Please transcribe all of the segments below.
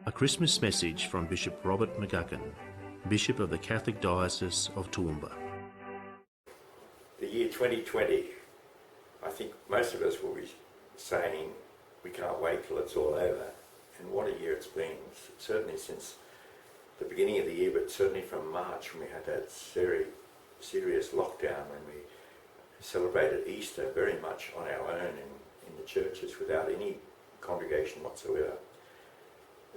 A Christmas message from Bishop Robert McGuckin, Bishop of the Catholic Diocese of Toowoomba. The year 2020, I think most of us will be saying we can't wait till it's all over. And what a year it's been, certainly since the beginning of the year, but certainly from March when we had that very serious lockdown, when we celebrated Easter very much on our own in the churches without any congregation whatsoever.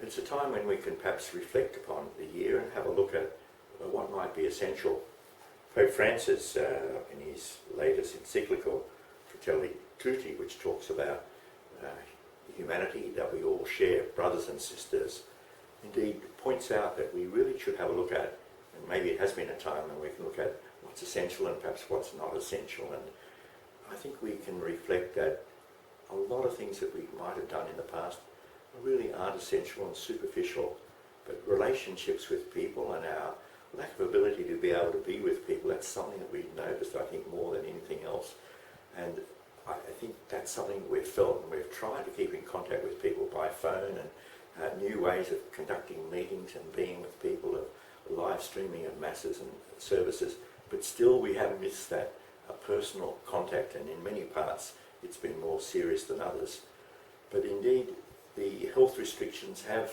It's a time when we can perhaps reflect upon the year and have a look at what might be essential. Pope Francis, in his latest encyclical, Fratelli Tutti, which talks about humanity that we all share, brothers and sisters, indeed points out that we really should have a look at, and maybe it has been a time when we can look at what's essential and perhaps what's not essential. And I think we can reflect that a lot of things that we might have done in the past really aren't essential and superficial, but relationships with people and our lack of ability to be able to be with people, that's something that we've noticed, I think, more than anything else. And I think that's something we've felt, and we've tried to keep in contact with people by phone and new ways of conducting meetings and being with people, of live streaming of masses and services, but still we have missed that personal contact, and in many parts it's been more serious than others. But indeed, the health restrictions have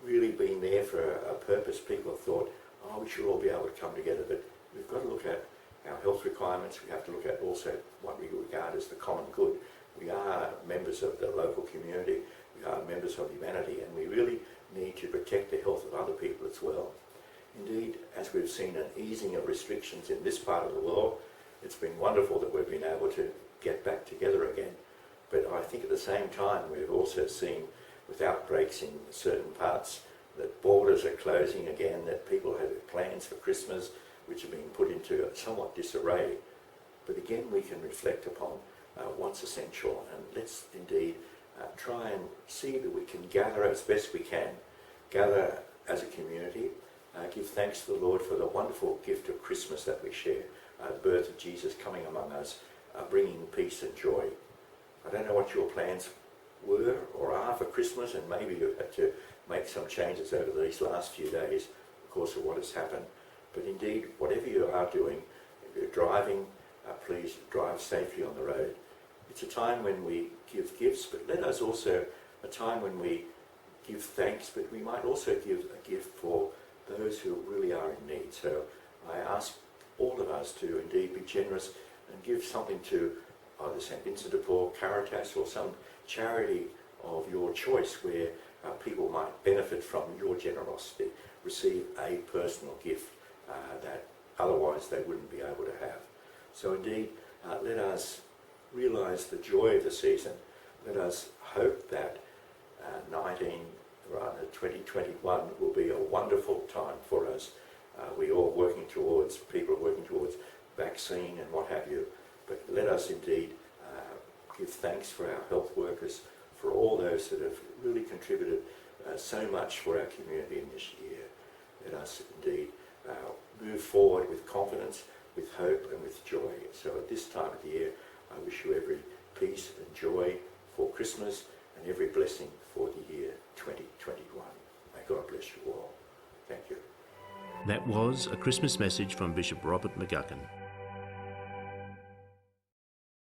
really been there for a purpose. People have thought, oh, we should all be able to come together, but we've got to look at our health requirements. We have to look at also what we regard as the common good. We are members of the local community, we are members of humanity, and we really need to protect the health of other people as well. Indeed, as we've seen an easing of restrictions in this part of the world, it's been wonderful that we've been able to get back together again. But I think at the same time, we've also seen, with outbreaks in certain parts, that borders are closing again, that people have plans for Christmas which have been put into somewhat disarray. But again, we can reflect upon what's essential, and let's indeed try and see that we can gather as best we can, gather as a community, give thanks to the Lord for the wonderful gift of Christmas that we share, the birth of Jesus coming among us, bringing peace and joy. I don't know what your plans were or are for Christmas, and maybe you've had to make some changes over these last few days because of what has happened. But indeed, whatever you are doing, if you're driving, please drive safely on the road. It's a time when we give gifts, but let us also, a time when we give thanks, but we might also give a gift for those who really are in need. So I ask all of us to indeed be generous and give something to either St. Vincent de Paul, Caritas, or some charity of your choice where people might benefit from your generosity, receive a personal gift that otherwise they wouldn't be able to have. So indeed, let us realise the joy of the season. Let us hope that 2021 will be a wonderful time for us. We're all working towards, people are working towards vaccine and what have you, but let us indeed give thanks for our health workers, for all those that have really contributed so much for our community in this year. Let us indeed move forward with confidence, with hope and with joy. So at this time of the year, I wish you every peace and joy for Christmas and every blessing for the year 2021. May God bless you all. Thank you. That was a Christmas message from Bishop Robert McGuckin.